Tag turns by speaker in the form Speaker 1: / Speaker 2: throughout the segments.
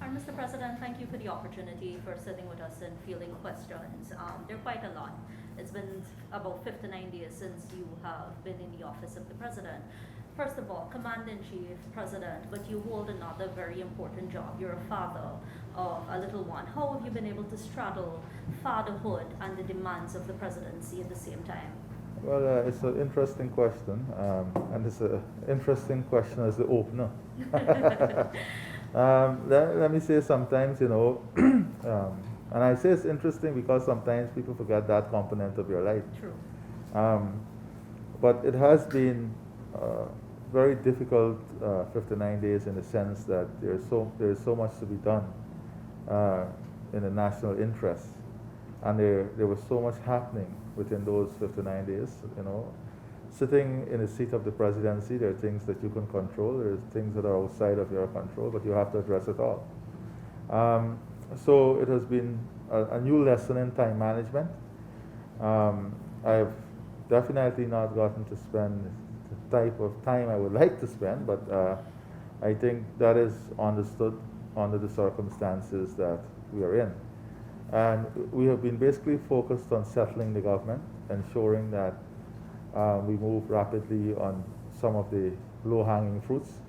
Speaker 1: And Mr. President, thank you for the opportunity for sitting with us and fielding questions. There are quite a lot. It's been about 59 days since you have been in the office of the President. First of all, Commander-in-Chief, President, but you hold another very important job. You're a father of a little one. How have you been able to straddle fatherhood and the demands of the presidency at the same time?
Speaker 2: Well, it's an interesting question, and it's an interesting question as the opener. Let me say sometimes, and I say it's interesting because sometimes people forget that component of your life.
Speaker 1: True.
Speaker 2: But it has been very difficult 59 days in the sense that there is so much to be done in the national interest, and there was so much happening within those 59 days. Sitting in the seat of the presidency, there are things that you can control, there are things that are outside of your control, but you have to address it all. So it has been a new lesson in time management. I've definitely not gotten to spend the type of time I would like to spend, but I think that is understood under the circumstances that we are in. And we have been basically focused on settling the government, ensuring that we move rapidly on some of the low-hanging fruits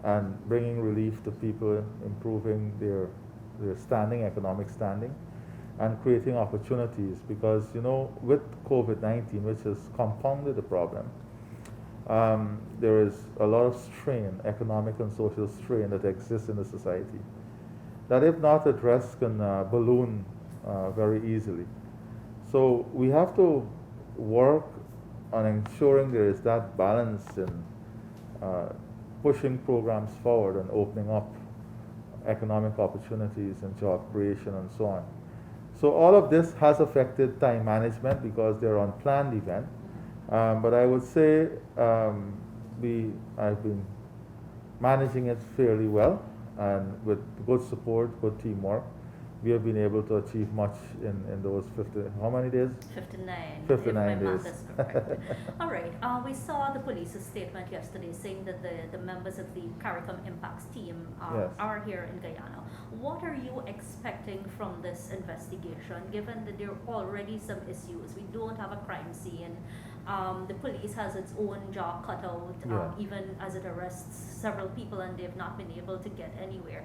Speaker 2: and bringing relief to people, improving their standing, economic standing, and creating opportunities. Because, with COVID-19, which has compounded the problem, there is a lot of strain, economic and social strain that exists in the society that, if not addressed, can balloon very easily. So we have to work on ensuring there is that balance in pushing programs forward and opening up economic opportunities and job creation and so on. So all of this has affected time management because they're unplanned event. But I would say I've been managing it fairly well, and with good support, good teamwork, we have been able to achieve much in those 50, how many days?
Speaker 1: 59.
Speaker 2: 59
Speaker 1: if my
Speaker 2: days.
Speaker 1: math is correct. All right. We saw the police's statement yesterday saying that the members of the CARICOM Impacts team
Speaker 2: Yes.
Speaker 1: are here in Guyana. What are you expecting from this investigation, given that there are already some issues? We don't have a crime scene. The police has its own job cut out,
Speaker 2: Yeah.
Speaker 1: even as it arrests several people, and they've not been able to get anywhere.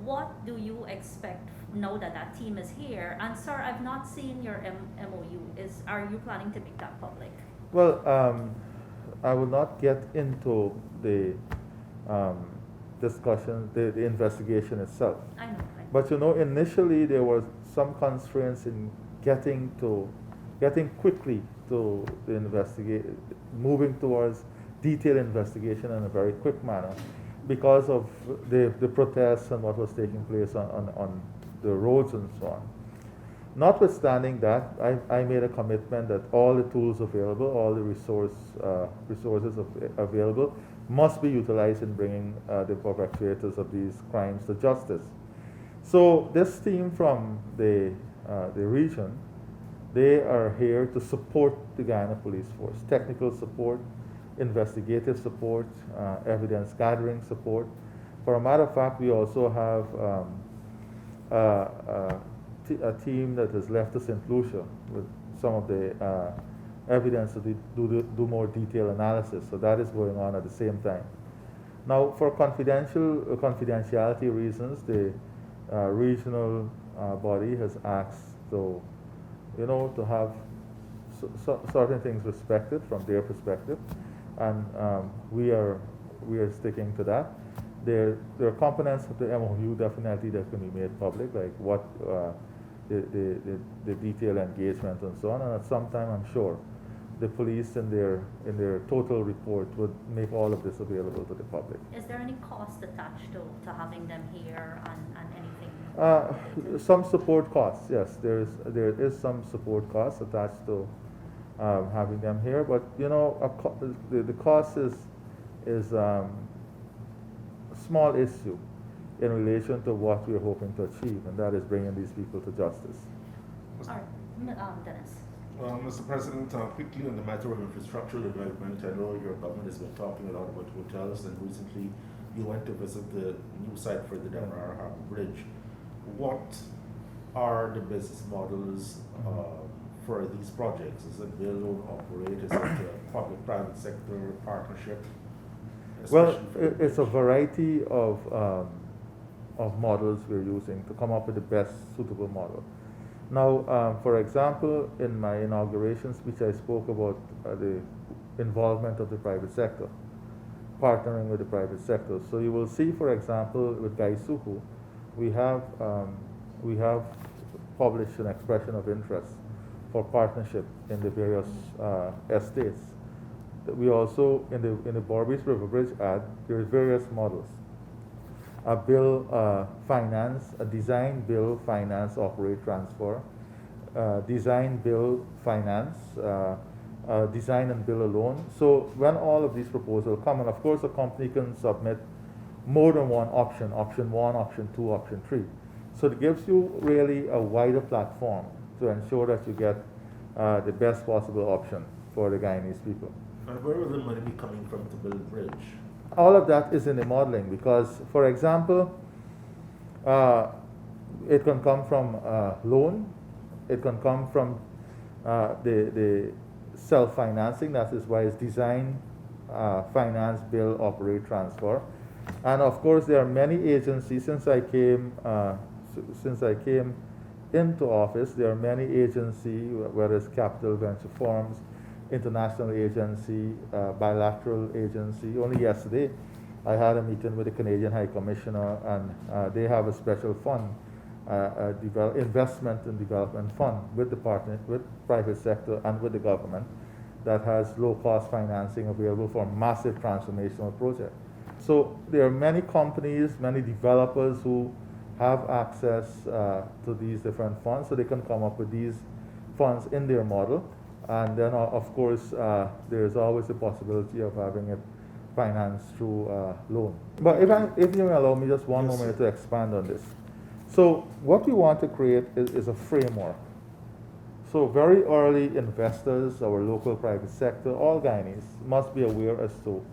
Speaker 1: What do you expect now that that team is here? And sir, I've not seen your MOU. Are you planning to make that public?
Speaker 2: Well, I will not get into the discussion, the investigation itself.
Speaker 1: I know.
Speaker 2: But initially there was some constraints in getting quickly to the moving towards detailed investigation in a very quick manner because of the protests and what was taking place on the roads and so on. Notwithstanding that, I made a commitment that all the tools available, all the resources available must be utilized in bringing the perpetrators of these crimes to justice. So this team from the region, they are here to support the Guyana Police Force, technical support, investigative support, evidence gathering support. For a matter of fact, we also have a team that has left us in Lucia with some of the evidence to do more detailed analysis. So that is going on at the same time. Now, for confidentiality reasons, the regional body has asked to have certain things respected from their perspective, and we are sticking to that. There are components of the MOU definitely that can be made public, like what the detailed engagement and so on. And at some time, I'm sure the police in their total report would make all of this available to the public.
Speaker 1: Is there any cost attached to having them here and anything?
Speaker 2: Some support costs, yes. There is some support costs attached to having them here, but the cost is a small issue in relation to what we are hoping to achieve, and that is bringing these people to justice.
Speaker 1: All right, Denis.
Speaker 3: Mr. President, quickly on the matter of infrastructural development, I know your government has been talking a lot about hotels, and recently you went to visit the new site for the Demerara Harbor Bridge. What are the business models for these projects? Is it build, own, operate? Is it a public-private sector partnership?
Speaker 2: Well,
Speaker 3: Especially for the
Speaker 2: it's a
Speaker 3: bridge?
Speaker 2: variety of models we're using to come up with the best suitable model. Now, for example, in my inauguration speech, I spoke about the involvement of the private sector, partnering with the private sector. So you will see, for example, with Gaisuku, we have published an expression of interest for partnership in the various estates. We also, in the Borbis River Bridge ad, there are various models. A bill finance, a design, bill, finance, operate, transfer, design, bill, finance, design and bill alone. So when all of these proposals come, and of course a company can submit more than one option, option 1, option 2, option 3. So it gives you really a wider platform to ensure that you get the best possible option for the Guyanese people.
Speaker 3: And where will the money be coming from to build a bridge?
Speaker 2: All of that is in the modeling because, for example, it can come from loan, it can come from the self-financing, that is why it's design, finance, build, operate, transfer. And of course, there are many agencies. Since I came into office, there are many agencies, whether it's capital venture firms, international agency, bilateral agency. Only yesterday, I had a meeting with the Canadian High Commissioner, and they have a special fund, investment and development fund with the partner, with private sector and with the government, that has low-cost financing available for massive transformational projects. So there are many companies, many developers who have access to these different funds, so they can come up with these funds in their model. And then, of course, there's always the possibility of having it financed through loan. But if you allow me just one
Speaker 3: Yes,
Speaker 2: moment
Speaker 3: sir.
Speaker 2: to expand on this. So what we want to create is a framework. So very early investors, our local private sector, all Guyanese must be aware as to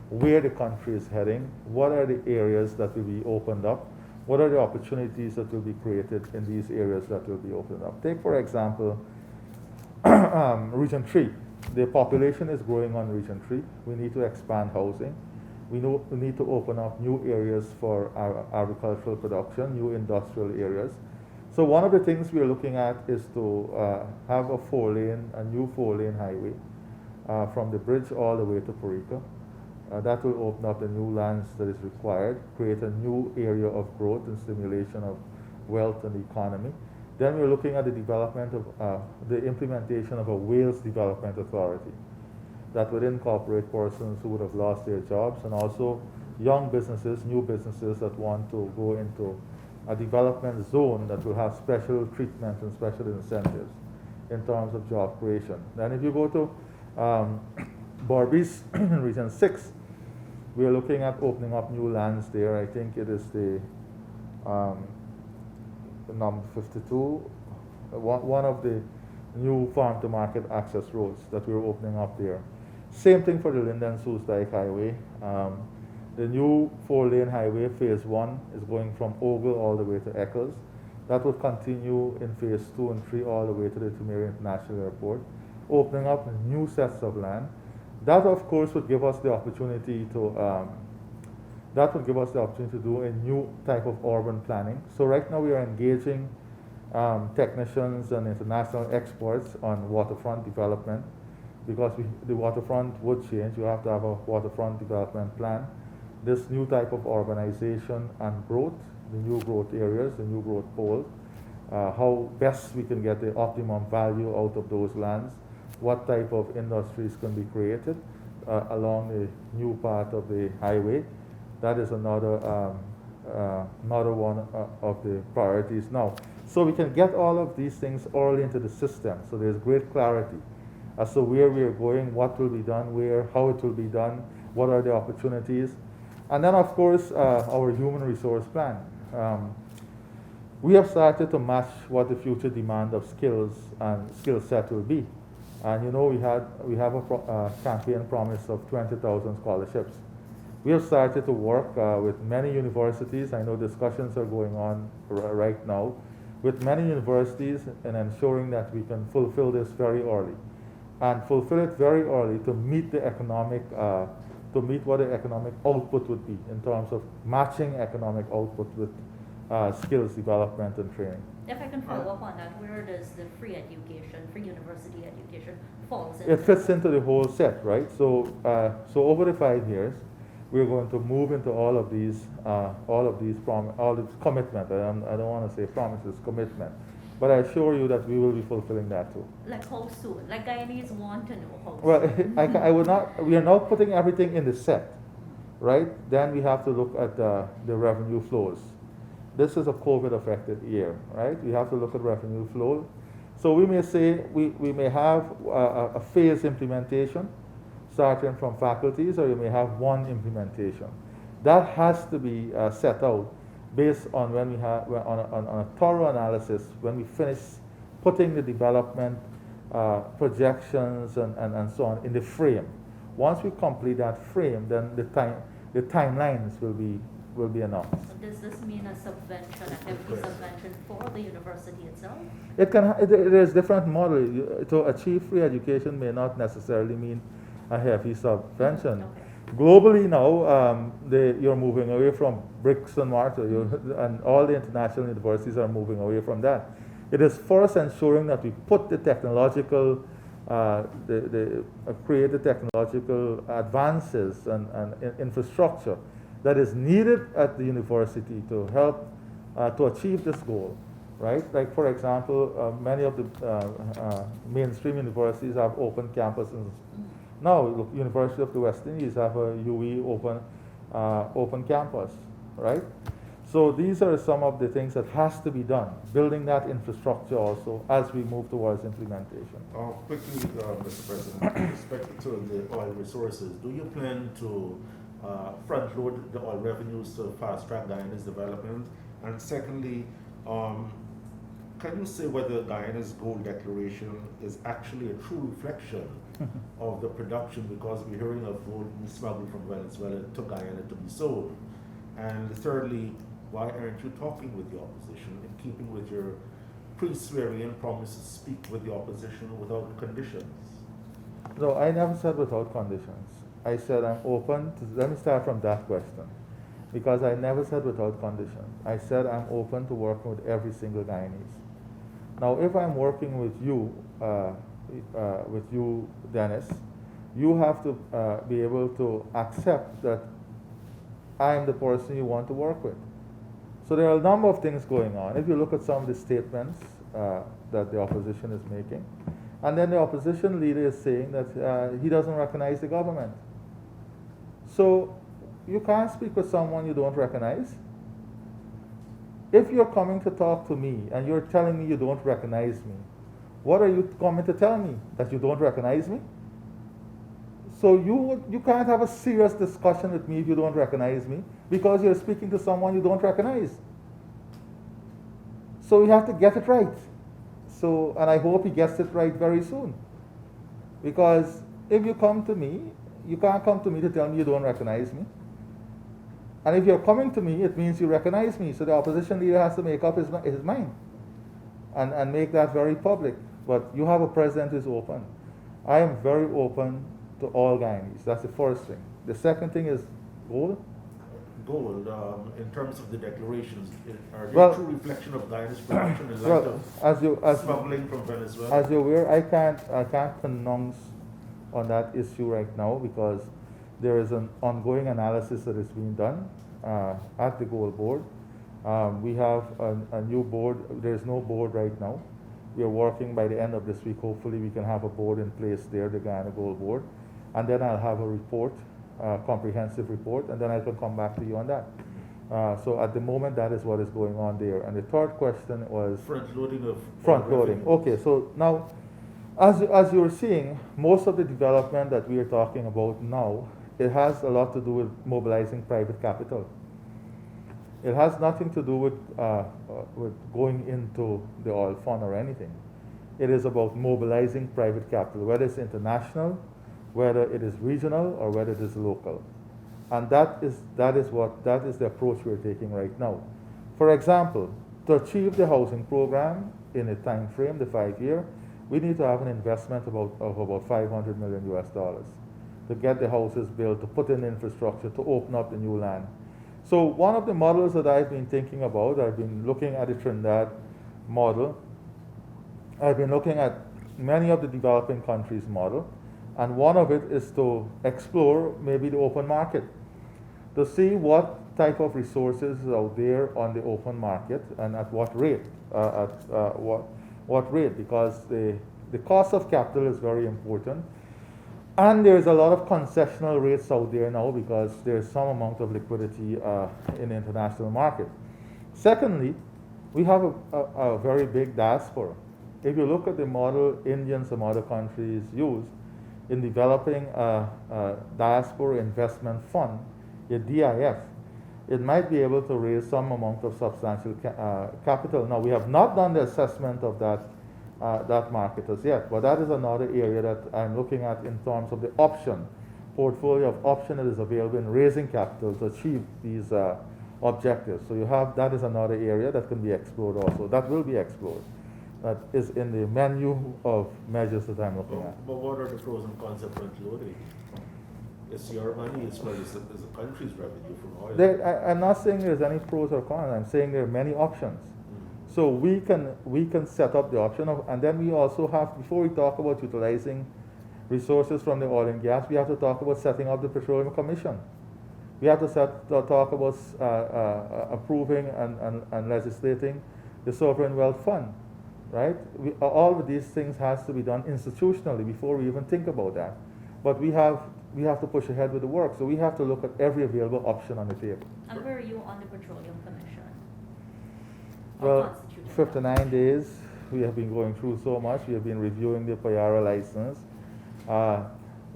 Speaker 2: where the country is heading, what are the areas that will be opened up, what are the opportunities that will be created in these areas that will be opened up. Take, for example, Region 3. The population is growing on Region 3. We need to expand housing. We need to open up new areas for our agricultural production, new industrial areas. So one of the things we're looking at is to have a new four-lane highway from the bridge all the way to Porica. That will open up the new lands that is required, create a new area of growth and stimulation of wealth and economy. Then we're looking at the development of the implementation of a Wales Development Authority that would incorporate persons who would have lost their jobs, and also young businesses, new businesses that want to go into a development zone that will have special treatment and special incentives in terms of job creation. Then if you go to Borbis in Region 6, we are looking at opening up new lands there. I think it is the number 52, one of the new farm to market access roads that we're opening up there. Same thing for the Linden-Soestdijk Highway. The new four-lane highway, phase 1, is going from Ogle all the way to Eccles. That will continue in phase 2 and 3 all the way to the Temeri International Airport, opening up new sets of land. That, of course, would give us the opportunity to do a new type of urban planning. So right now we are engaging technicians and international experts on waterfront development, because the waterfront would change. You have to have a waterfront development plan. This new type of urbanization and growth, the new growth areas, the new growth poles, how best we can get the optimum value out of those lands, what type of industries can be created along the new part of the highway. That is another one of the priorities now. So we can get all of these things early into the system, so there's great clarity as to where we are going, what will be done where, how it will be done, what are the opportunities. And then, of course, our human resource plan. We have started to match what the future demand of skills and skill set will be. And you know, we have a campaign promise of 20,000 scholarships. We have started to work with many universities. I know discussions are going on right now with many universities in ensuring that we can fulfill this very early and fulfill it very early to meet the economic, to meet what the economic output would be in terms of matching economic output with skills development and training.
Speaker 1: If I can follow up on that, where does the free education, free university education falls into?
Speaker 2: It fits into the whole set, right? So, so over the 5 years, we're going to move into all of these commitment. I don't want to say promises, commitment. But I assure you that we will be fulfilling that too.
Speaker 1: Like how soon? Like Guyanese want to know how
Speaker 2: Well,
Speaker 1: soon.
Speaker 2: I would not, we are not putting everything in the set, right? Then we have to look at the revenue flows. This is a COVID affected year, right? We have to look at revenue flow. So we may say, we may have a phased implementation starting from faculties, or you may have one implementation. That has to be set out based on when we have, on a thorough analysis, when we finish putting the development projections and so on in the frame. Once we complete that frame, then the timelines will be announced.
Speaker 1: Does this mean a subvention, a hefty subvention for the university itself?
Speaker 2: There is different model. To achieve free education may not necessarily mean a heavy subvention.
Speaker 1: Okay.
Speaker 2: Globally now, you're moving away from bricks and mortar, and all the international universities are moving away from that. It is first ensuring that we put the technological, create the technological advances and infrastructure that is needed at the university to help to achieve this goal, right? Like for example, many of the mainstream universities have open campuses. Now, look, University of the West Indies have a UE open campus, right? So these are some of the things that has to be done, building that infrastructure also as we move towards implementation.
Speaker 3: Quickly, Mr. President, with respect to the oil resources, do you plan to front load the oil revenues to fast track Guyana's development? And secondly, can you say whether Guyana's gold declaration is actually a true reflection of the production, because we're hearing of gold being smuggled from Venezuela to Guyana to be sold? And thirdly, why aren't you talking with the opposition in keeping with your pre-swearing promise to speak with the opposition without conditions?
Speaker 2: No, I never said without conditions. I said I'm open to, let me start from that question, because I never said without conditions. I said I'm open to working with every single Guyanese. Now, if I'm working with you, Denis, you have to be able to accept that I'm the person you want to work with. So there are a number of things going on. If you look at some of the statements that the opposition is making, and then the opposition leader is saying that he doesn't recognize the government. So you can't speak with someone you don't recognize. If you're coming to talk to me and you're telling me you don't recognize me, what are you coming to tell me? That you don't recognize me? So you can't have a serious discussion with me if you don't recognize me, because you're speaking to someone you don't recognize. So you have to get it right. So, and I hope he gets it right very soon. Because if you come to me, you can't come to me to tell me you don't recognize me. And if you're coming to me, it means you recognize me. So the opposition leader has to make up his mind and make that very public. But you have a president who's open. I am very open to all Guyanese. That's the first thing. The second thing is gold.
Speaker 3: Gold, in terms of the declarations, are they
Speaker 2: Well,
Speaker 3: a true reflection of Guyana's production in light
Speaker 2: Well,
Speaker 3: of smuggling from Venezuela?
Speaker 2: as you're aware, I can't pronounce on that issue right now, because there is an ongoing analysis that is being done at the Gold Board. We have a new board. There is no board right now. We are working by the end of this week. Hopefully we can have a board in place there, the Guyana Gold Board. And then I'll have a report, comprehensive report, and then I can come back to you on that. So at the moment, that is what is going on there. And the third question was
Speaker 3: Front loading of
Speaker 2: front loading. Okay, so now, as you're seeing, most of the development that we are talking about now, it has a lot to do with mobilizing private capital. It has nothing to do with going into the oil fund or anything. It is about mobilizing private capital, whether it's international, whether it is regional, or whether it is local. And that is the approach we're taking right now. For example, to achieve the housing program in a time frame, the 5 year, we need to have an investment of about 500 million US dollars to get the houses built, to put in infrastructure, to open up the new land. So one of the models that I've been thinking about, I've been looking at the Trinidad model. I've been looking at many of the developing countries' model, and one of it is to explore maybe the open market, to see what type of resources is out there on the open market and at what rate, what rate, because the cost of capital is very important. And there's a lot of concessional rates out there now because there's some amount of liquidity in the international market. Secondly, we have a very big diaspora. If you look at the model Indians and other countries use in developing a diaspora investment fund, a DIF, it might be able to raise some amount of substantial capital. Now, we have not done the assessment of that market as yet, but that is another area that I'm looking at in terms of the portfolio of option that is available in raising capital to achieve these objectives. So that is another area that can be explored also, that will be explored. That is in the menu of measures that I'm looking at.
Speaker 3: But what are the pros and cons of front loading? It's your money as well as the country's revenue from oil.
Speaker 2: I'm not saying there's any pros or cons. I'm saying there are many options. So we can set up the option and then we also have, before we talk about utilizing resources from the oil and gas, we have to talk about setting up the Petroleum Commission. We have to talk about approving and legislating the Sovereign Wealth Fund, right? All of these things has to be done institutionally before we even think about that. But we have to push ahead with the work, so we have to look at every available option on the table.
Speaker 1: And where are you on the Petroleum Commission?
Speaker 2: Well, 59 days, we have been going through so much. We have been reviewing the Payara license.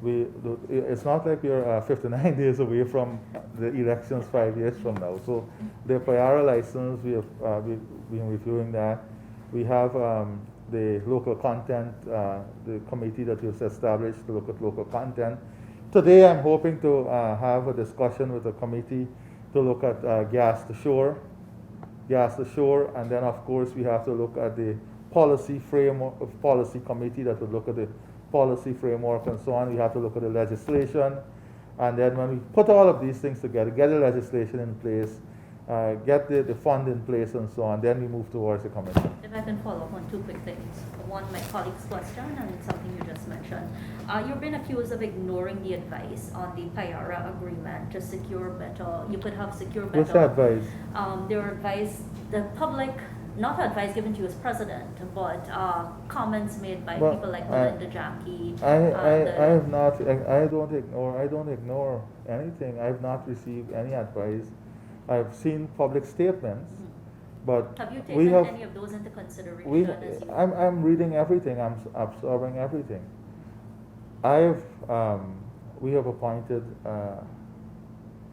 Speaker 2: It's not like we're 59 days away from the elections 5 years from now. So the Payara license, we've been reviewing that. We have the local content, the committee that we've established to look at local content. Today I'm hoping to have a discussion with the committee to look at gas to shore, and then of course we have to look at the policy framework, policy committee that would look at the policy framework and so on. We have to look at the legislation, and then when we put all of these things together, get the legislation in place, get the fund in place and so on, then we move towards the commission.
Speaker 1: If I can follow up on two quick things. One, my colleague's question and something you just mentioned. You've been accused of ignoring the advice on the Payara agreement to secure better, you could have secure better.
Speaker 2: What's that advice?
Speaker 1: Their advice, the public, not advice given to you as president, but comments made by people like Melinda Jackie.
Speaker 2: I don't ignore anything. I've not received any advice. I've seen public statements, but
Speaker 1: have you taken any of those into consideration?
Speaker 2: I'm reading everything. I'm absorbing everything. We have appointed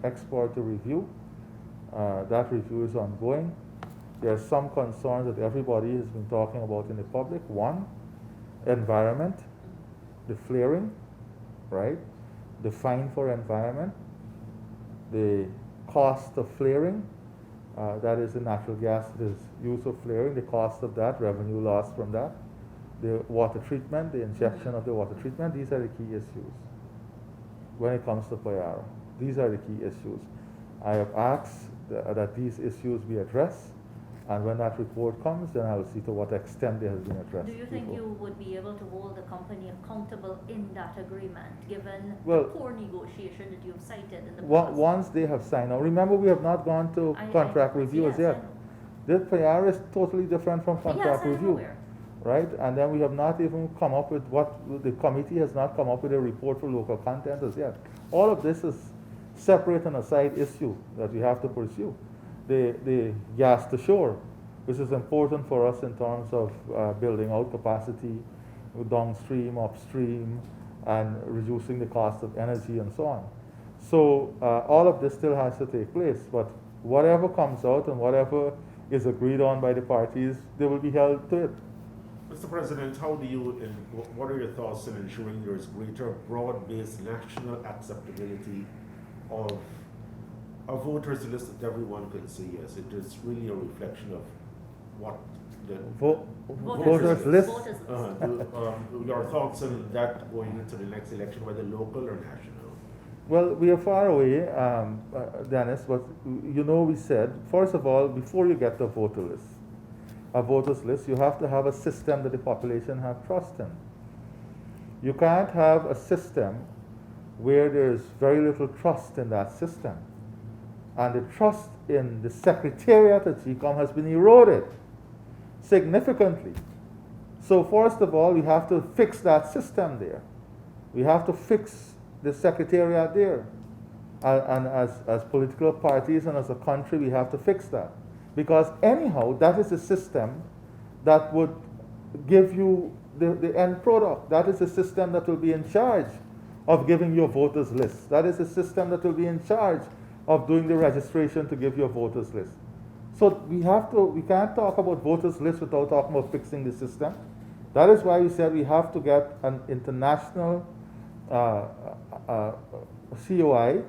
Speaker 2: expert to review. That review is ongoing. There are some concerns that everybody has been talking about in the public. One, environment, the flaring, right? The fine for environment, the cost of flaring, that is the natural gas that is used for flaring, the cost of that, revenue loss from that, the water treatment, the injection of the water treatment. These are the key issues when it comes to Payara. These are the key issues. I have asked that these issues be addressed, and when that report comes, then I will see to what extent they have been addressed.
Speaker 1: Do you think you would be able to hold the company accountable in that agreement, given the poor negotiation that you have cited in the past?
Speaker 2: Once they have signed, now remember we have not gone to contract reviews yet. This Payara is totally different from contract review, right? And then we have not even come up with the committee has not come up with a report for local content as yet. All of this is separate and aside issue that we have to pursue. The gas to shore, which is important for us in terms of building out capacity downstream, upstream, and reducing the cost of energy and so on. So all of this still has to take place, but whatever comes out and whatever is agreed on by the parties, they will be held to it.
Speaker 3: Mr. President, what are your thoughts on ensuring there is greater broad-based national acceptability of a voters list that everyone can say yes. It is really a reflection of what the
Speaker 2: Voters list.
Speaker 1: Voters list.
Speaker 3: Your thoughts on that going into the next election, whether local or national?
Speaker 2: Well, we are far away, Dennis, but we said, first of all, before you get the a voters list, you have to have a system that the population have trust in. You can't have a system where there's very little trust in that system. And the trust in the secretariat at GCOM has been eroded significantly. So first of all, we have to fix that system there. We have to fix the secretariat there. And as political parties and as a country, we have to fix that. Because anyhow, that is a system that would give you the end product. That is a system that will be in charge of giving you a voters list. That is a system that will be in charge of doing the registration to give you a voters list. So we can't talk about voters list without talking about fixing the system. That is why we said we have to get an international COI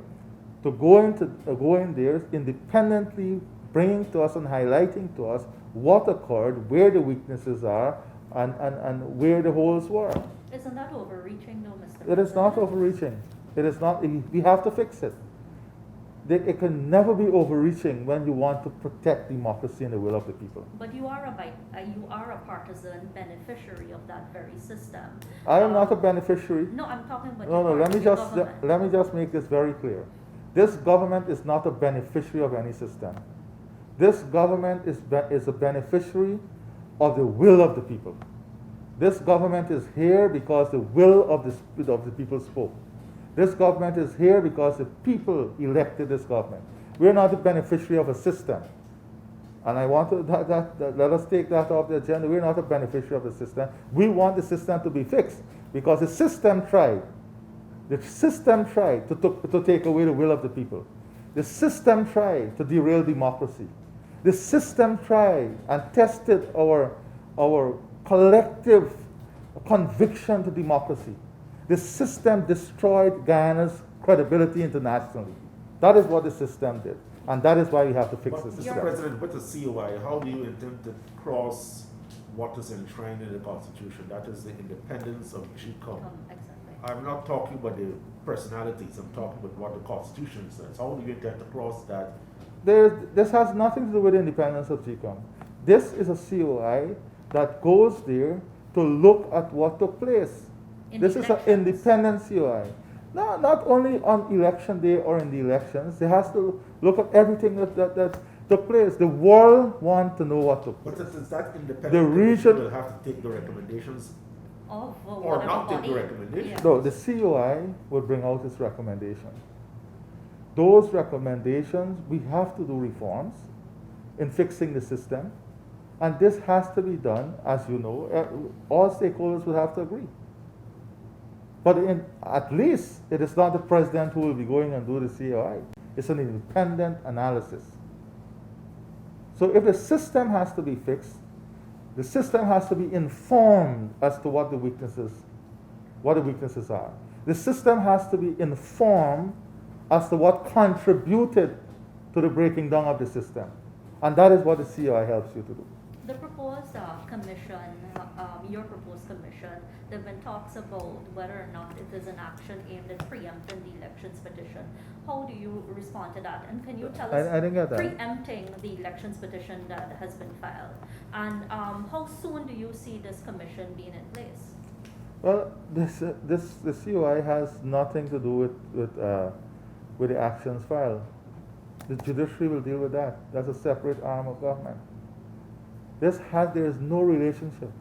Speaker 2: to go in there independently, bringing to us and highlighting to us what occurred, where the weaknesses are, and where the holes were.
Speaker 1: Isn't that overreaching though, Mr.
Speaker 2: It is not
Speaker 1: President?
Speaker 2: overreaching. It is not. We have to fix it. It can never be overreaching when you want to protect democracy and the will of the people.
Speaker 1: But you are a partisan beneficiary of that very system.
Speaker 2: I am not a beneficiary.
Speaker 1: No, I'm talking about
Speaker 2: No,
Speaker 1: your
Speaker 2: let me
Speaker 1: party,
Speaker 2: just
Speaker 1: your government.
Speaker 2: let me just make this very clear. This government is not a beneficiary of any system. This government is a beneficiary of the will of the people. This government is here because the will of the people spoke. This government is here because the people elected this government. We're not the beneficiary of a system. And I want to, let us take that off the agenda. We're not a beneficiary of the system. We want the system to be fixed because the system tried. The system tried to take away the will of the people. The system tried to derail democracy. The system tried and tested our collective conviction to democracy. The system destroyed Guyana's credibility internationally. That is what the system did. And that is why we have to fix the
Speaker 3: Mr.
Speaker 2: system.
Speaker 3: President, with the COI, how do you intend to cross what is enshrined in the Constitution? That is the independence of GCOM.
Speaker 1: Exactly.
Speaker 3: I'm not talking about the personalities, I'm talking about what the Constitution says. How do you intend to cross that?
Speaker 2: This has nothing to do with the independence of GCOM. This is a COI that goes there to look at what took place. This is an independent COI. No, not only on election day or in the elections. It has to look at everything that took place. The world wants to know what took place.
Speaker 3: But since that independent
Speaker 2: The region
Speaker 3: will have to take the recommendations
Speaker 1: Of
Speaker 3: or
Speaker 1: whatever
Speaker 3: not take
Speaker 1: body.
Speaker 3: the recommendations.
Speaker 1: Yeah.
Speaker 2: No, the COI will bring out its recommendation. Those recommendations, we have to do reforms in fixing the system. And this has to be done, as you know, all stakeholders will have to agree. But at least it is not the president who will be going and do the COI. It's an independent analysis. So if the system has to be fixed, the system has to be informed as to what the weaknesses are. The system has to be informed as to what contributed to the breaking down of the system. And that is what the COI helps you to do.
Speaker 1: The proposed commission, your proposed commission, there have been talks about whether or not it is an action aimed at preempting the elections petition. How do you respond to that? And can you tell us,
Speaker 2: I didn't get that.
Speaker 1: preempting the elections petition that has been filed, and how soon do you see this commission being in place?
Speaker 2: Well, the COI has nothing to do with the actions filed. The judiciary will deal with that. That's a separate arm of government. There is no relationship.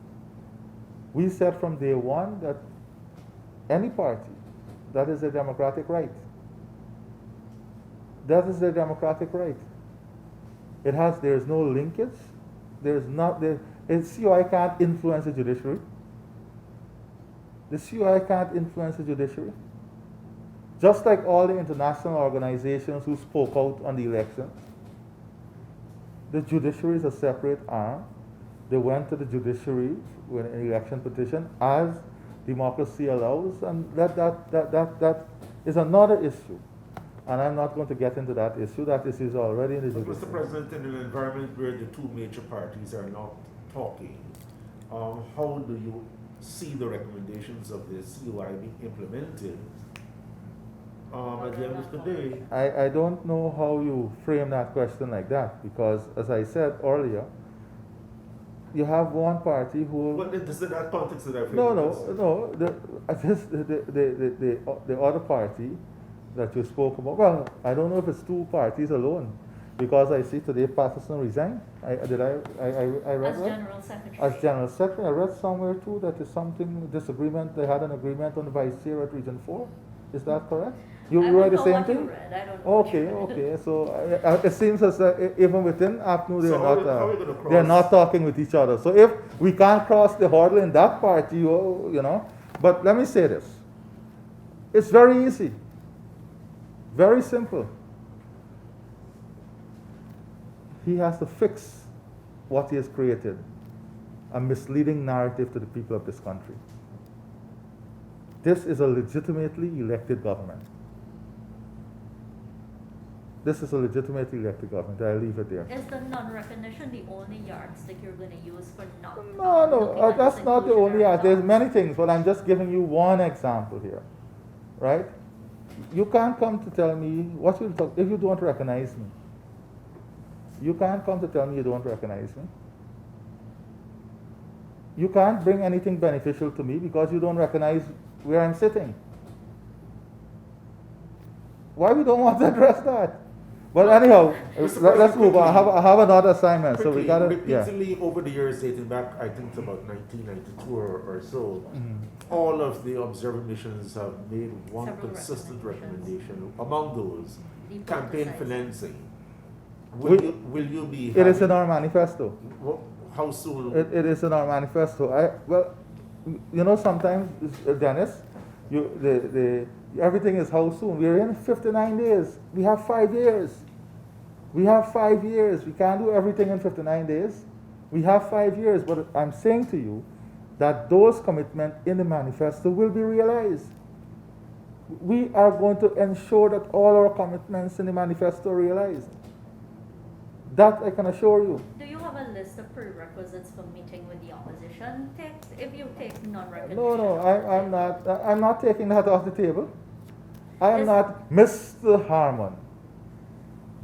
Speaker 2: We said from day one that any party, that is a democratic right. That is their democratic right. There is no linkage. The COI can't influence the judiciary. The COI can't influence the judiciary. Just like all the international organizations who spoke out on the elections, the judiciary is a separate arm. They went to the judiciary with an election petition as democracy allows, and that is another issue. and I'm not going to get into that issue. That issue is already in the
Speaker 3: But Mr.
Speaker 2: judiciary.
Speaker 3: President, in an environment where the two major parties are not talking, how do you see the recommendations of the COI being implemented at the end of the day?
Speaker 2: I don't know how you frame that question like that, because as I said earlier, you have one party who...
Speaker 3: Well, it is in that context that I feel
Speaker 2: No. The other party that you spoke about, well, I don't know if it's two parties alone, because I see today Patterson resigned. I read
Speaker 1: As
Speaker 2: that?
Speaker 1: General Secretary.
Speaker 2: As General Secretary. I read somewhere too that is something, disagreement, they had an agreement on the Vice Chair at Region 4. Is that correct? You
Speaker 1: I
Speaker 2: read
Speaker 1: don't
Speaker 2: the
Speaker 1: know
Speaker 2: same
Speaker 1: what you
Speaker 2: thing?
Speaker 1: read. I don't know what you
Speaker 2: Okay,
Speaker 1: read.
Speaker 2: so it seems as even within APNU
Speaker 3: So
Speaker 2: they're
Speaker 3: how
Speaker 2: not,
Speaker 3: are we gonna cross-
Speaker 2: they're not talking with each other. So if we can't cross the hurdle in that party, you know, but let me say this. It's very easy. Very simple. He has to fix what he has created, a misleading narrative to the people of this country. This is a legitimately elected government. This is a legitimately elected government. I'll leave it there.
Speaker 1: Is the non-recognition the only yardstick you're going to use for not?
Speaker 2: No,
Speaker 1: looking at
Speaker 2: that's
Speaker 1: this
Speaker 2: not the only.
Speaker 1: inclusionary
Speaker 2: There's
Speaker 1: clause?
Speaker 2: many things, but I'm just giving you one example here, right? You can't come to tell me what you talk if you don't recognize me. You can't come to tell me you don't recognize me. You can't bring anything beneficial to me because you don't recognize where I'm sitting. Why we don't want to address that? But anyhow,
Speaker 3: Mr.
Speaker 2: let's move on.
Speaker 3: President,
Speaker 2: I have another assignment, so we
Speaker 3: Quickly,
Speaker 2: gotta. Yeah.
Speaker 3: repeatedly over the years dating back, I think it's about 1992 or so,
Speaker 2: Mhm.
Speaker 3: all of the observer missions have made one
Speaker 1: Several
Speaker 3: consistent
Speaker 1: recommendations.
Speaker 3: recommendation. Among those, campaign
Speaker 1: Depoliticize.
Speaker 3: financing.
Speaker 2: We-
Speaker 3: Will you be
Speaker 2: It is in
Speaker 3: having-
Speaker 2: our manifesto.
Speaker 3: How soon?
Speaker 2: It is in our manifesto. Well, you know, sometimes, Dennis, everything is how soon. We're in 59 days. We have 5 years. We have 5 years. We can't do everything in 59 days. We have 5 years. But I'm saying to you that those commitments in the manifesto will be realized. We are going to ensure that all our commitments in the manifesto are realized. That I can assure you.
Speaker 1: Do you have a list of prerequisites for meeting with the opposition? If you take non-recognition.
Speaker 2: No,
Speaker 1: off the
Speaker 2: I'm not taking that off the table. I am
Speaker 1: Is-
Speaker 2: not. Mr. Harmon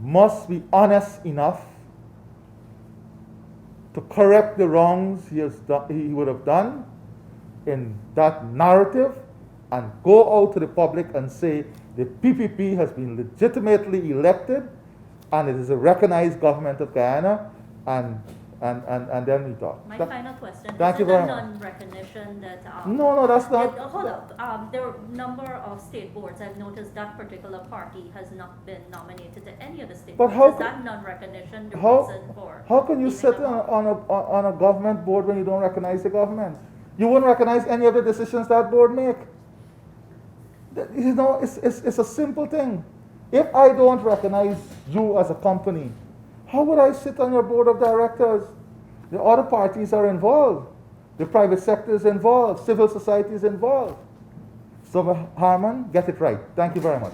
Speaker 2: must be honest enough to correct the wrongs he would have done in that narrative and go out to the public and say the PPP has been legitimately elected and it is a recognized government of Guyana, and then we talk.
Speaker 1: My
Speaker 2: That-
Speaker 1: final question,
Speaker 2: Thank
Speaker 1: is
Speaker 2: you
Speaker 1: it
Speaker 2: very
Speaker 1: a
Speaker 2: much.
Speaker 1: non-recognition that,
Speaker 2: No, that's not.
Speaker 1: hold up, there are a number of state boards, I've noticed that particular party has not been nominated to any of the state
Speaker 2: But
Speaker 1: boards.
Speaker 2: how
Speaker 1: Is
Speaker 2: co-
Speaker 1: that non-recognition the
Speaker 2: How,
Speaker 1: reason for?
Speaker 2: how can you
Speaker 1: leaving
Speaker 2: sit
Speaker 1: them off?
Speaker 2: on a government board when you don't recognize the government? You wouldn't recognize any of the decisions that board make. You know, it's a simple thing. If I don't recognize you as a company, how would I sit on your board of directors? The other parties are involved. The private sector is involved. Civil society is involved. So Harmon, get it right. Thank you very much.